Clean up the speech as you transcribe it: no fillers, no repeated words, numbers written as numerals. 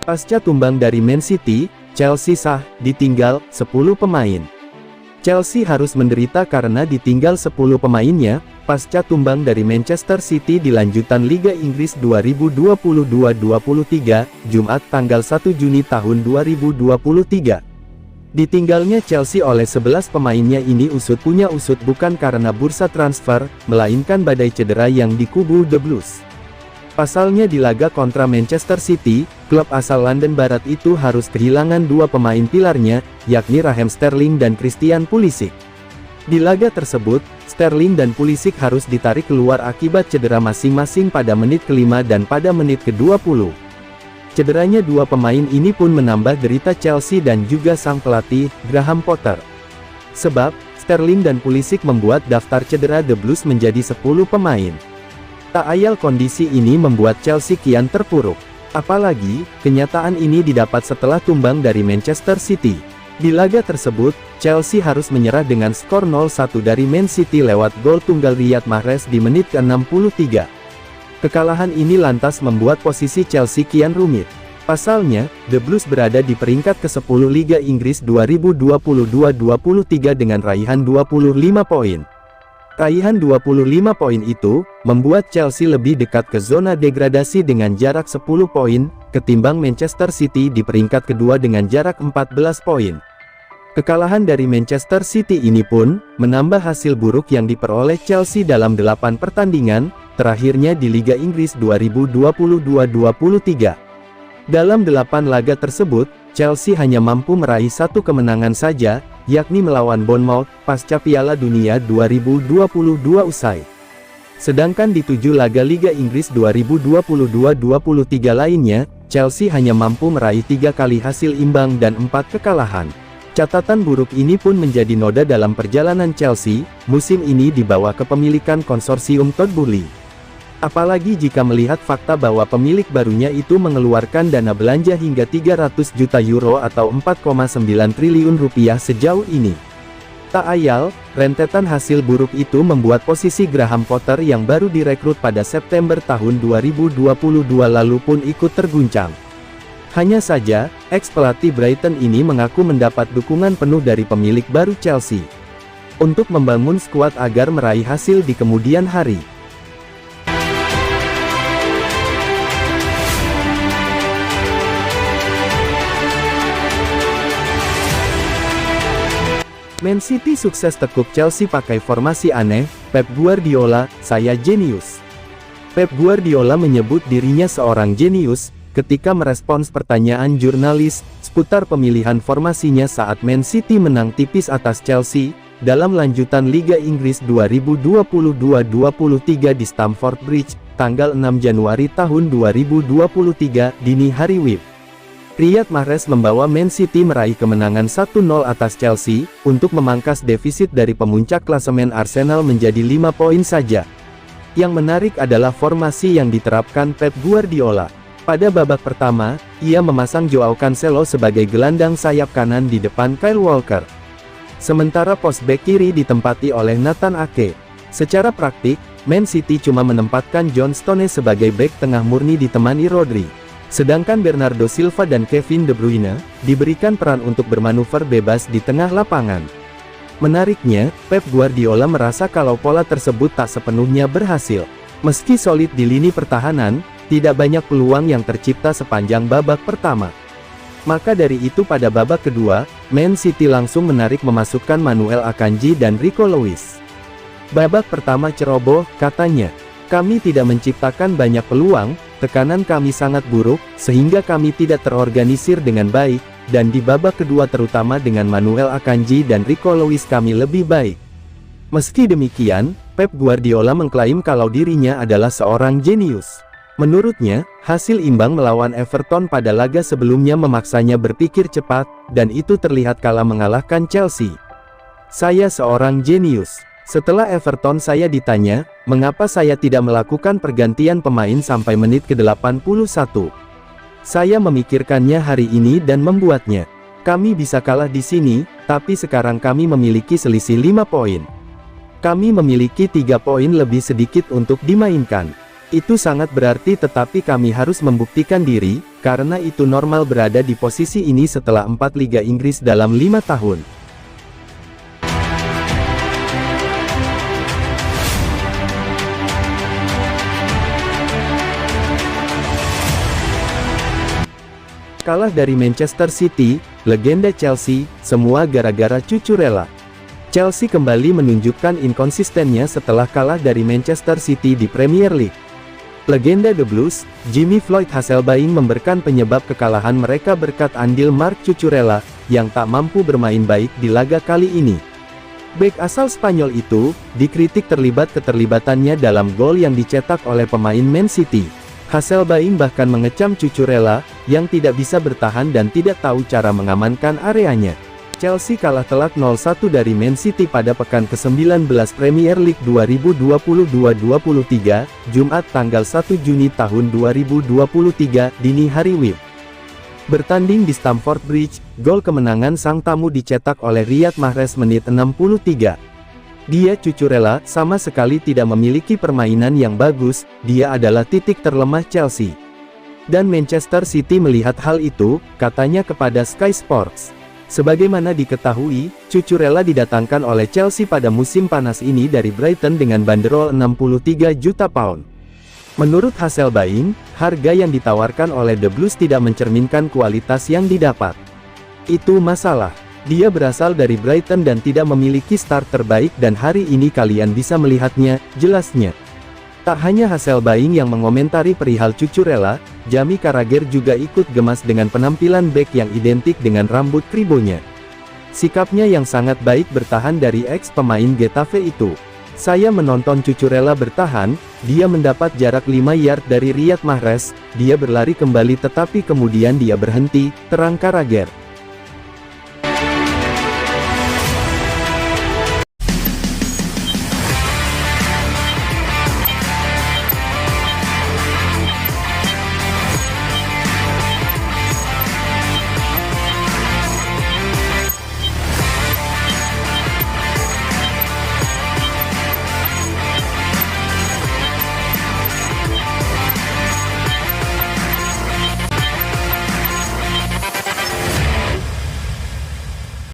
Pasca tumbang dari Man City, Chelsea ditinggal 10 pemain. Chelsea harus menderita karena ditinggal 10 pemainnya, pasca tumbang dari Manchester City di lanjutan Liga Inggris 2022-23, Jumat tanggal 1 Juni tahun 2023. Ditinggalnya Chelsea oleh 11 pemainnya ini punya usut bukan karena bursa transfer, melainkan badai cedera yang di kubu The Blues. Pasalnya di laga kontra Manchester City, klub asal London Barat itu harus kehilangan 2 pemain pilarnya, yakni Raheem Sterling dan Christian Pulisic. Di laga tersebut, Sterling dan Pulisic harus ditarik keluar akibat cedera masing-masing pada menit ke-5 dan pada menit ke-20. Cederanya 2 pemain ini pun menambah derita Chelsea dan juga sang pelatih, Graham Potter. Sebab, Sterling dan Pulisic membuat daftar cedera The Blues menjadi 10 pemain. Tak ayal kondisi ini membuat Chelsea kian terpuruk. Apalagi, kenyataan ini didapat setelah tumbang dari Manchester City. Di laga tersebut, Chelsea harus menyerah dengan skor 0-1 dari Man City lewat gol tunggal Riyad Mahrez di menit ke-63. Kekalahan ini lantas membuat posisi Chelsea kian rumit. Pasalnya, The Blues berada di peringkat ke-10 Liga Inggris 2022-23 dengan raihan 25 poin. Raihan 25 poin itu, membuat Chelsea lebih dekat ke zona degradasi dengan jarak 10 poin, ketimbang Manchester City di peringkat kedua dengan jarak 14 poin. Kekalahan dari Manchester City ini pun, menambah hasil buruk yang diperoleh Chelsea dalam 8 pertandingan, terakhirnya di Liga Inggris 2022-23. Dalam 8 laga tersebut, Chelsea hanya mampu meraih 1 kemenangan saja, yakni melawan Bournemouth, pasca Piala Dunia 2022 usai. Sedangkan di 7 laga Liga Inggris 2022-23 lainnya, Chelsea hanya mampu meraih 3 kali hasil imbang dan 4 kekalahan. Catatan buruk ini pun menjadi noda dalam perjalanan Chelsea, musim ini di bawah kepemilikan konsorsium Todd Boehly. Apalagi jika melihat fakta bahwa pemilik barunya itu mengeluarkan dana belanja hingga 300 juta euro atau 4,9 triliun rupiah sejauh ini. Tak ayal, rentetan hasil buruk itu membuat posisi Graham Potter yang baru direkrut pada September tahun 2022 lalu pun ikut terguncang. Hanya saja, ex-pelatih Brighton ini mengaku mendapat dukungan penuh dari pemilik baru Chelsea untuk membangun skuad agar meraih hasil di kemudian hari. Man City sukses tekuk Chelsea pakai formasi aneh, Pep Guardiola, saya jenius. Pep Guardiola menyebut dirinya seorang jenius, ketika merespons pertanyaan jurnalis, seputar pemilihan formasinya saat Man City menang tipis atas Chelsea, dalam lanjutan Liga Inggris 2022-23 di Stamford Bridge, tanggal 6 Januari tahun 2023, dini hari WIB. Riyad Mahrez membawa Man City meraih kemenangan 1-0 atas Chelsea, untuk memangkas defisit dari pemuncak klasemen Arsenal menjadi 5 poin saja. Yang menarik adalah formasi yang diterapkan Pep Guardiola. Pada babak pertama, ia memasang Joao Cancelo sebagai gelandang sayap kanan di depan Kyle Walker. Sementara pos bek kiri ditempati oleh Nathan Ake. Secara praktik, Man City cuma menempatkan John Stones sebagai bek tengah murni ditemani Rodri. Sedangkan Bernardo Silva dan Kevin De Bruyne diberikan peran untuk bermanuver bebas di tengah lapangan. Menariknya, Pep Guardiola merasa kalau pola tersebut tak sepenuhnya berhasil. Meski solid di lini pertahanan, tidak banyak peluang yang tercipta sepanjang babak pertama. Maka dari itu pada babak kedua, Man City langsung memasukkan Manuel Akanji dan Rico Lewis. Babak pertama ceroboh, katanya. Kami tidak menciptakan banyak peluang, tekanan kami sangat buruk, sehingga kami tidak terorganisir dengan baik, dan di babak kedua terutama dengan Manuel Akanji dan Rico Lewis kami lebih baik. Meski demikian, Pep Guardiola mengklaim kalau dirinya adalah seorang jenius. Menurutnya, hasil imbang melawan Everton pada laga sebelumnya memaksanya berpikir cepat, dan itu terlihat kala mengalahkan Chelsea. Saya seorang jenius. Setelah Everton saya ditanya, mengapa saya tidak melakukan pergantian pemain sampai menit ke-81. Saya memikirkannya hari ini dan membuatnya. Kami bisa kalah di sini, tapi sekarang kami memiliki selisih 5 poin. Kami memiliki 3 poin lebih sedikit untuk dimainkan. Itu sangat berarti tetapi kami harus membuktikan diri, Karena itu normal berada di posisi ini setelah 4 Liga Inggris dalam 5 tahun. Kalah dari Manchester City, legenda Chelsea, semua gara-gara Cucurella. Chelsea kembali menunjukkan inkonsistennya setelah kalah dari Manchester City di Premier League. Legenda The Blues, Jimmy Floyd Hasselbaink membenarkan penyebab kekalahan mereka berkat andil Marc Cucurella, yang tak mampu bermain baik di laga kali ini. Bek asal Spanyol itu, dikritik terlibat keterlibatannya dalam gol yang dicetak oleh pemain Man City. Hasselbaink bahkan mengecam Cucurella, yang tidak bisa bertahan dan tidak tahu cara mengamankan areanya. Chelsea kalah telak 0-1 dari Man City pada pekan ke-19 Premier League 2022-23, Jumat tanggal 1 Juni tahun 2023, dini hari WIB. Bertanding di Stamford Bridge, gol kemenangan sang tamu dicetak oleh Riyad Mahrez menit 63. Dia Cucurella, sama sekali tidak memiliki permainan yang bagus, dia adalah titik terlemah Chelsea. Dan Manchester City melihat hal itu, katanya kepada Sky Sports. Sebagaimana diketahui, Cucurella didatangkan oleh Chelsea pada musim panas ini dari Brighton dengan banderol 63 juta pound. Menurut Hasselbaink, harga yang ditawarkan oleh The Blues tidak mencerminkan kualitas yang didapat. Itu masalah. Dia berasal dari Brighton dan tidak memiliki start terbaik dan hari ini kalian bisa melihatnya, jelasnya. Tak hanya Hasselbaink yang mengomentari perihal Cucurella, Jamie Carragher juga ikut gemas dengan penampilan bek yang identik dengan rambut kribonya. Sikapnya yang sangat baik bertahan dari ex-pemain Getafe itu. Saya menonton Cucurella bertahan, dia mendapat jarak 5 yard dari Riyad Mahrez, dia berlari kembali tetapi kemudian dia berhenti, terang Carragher.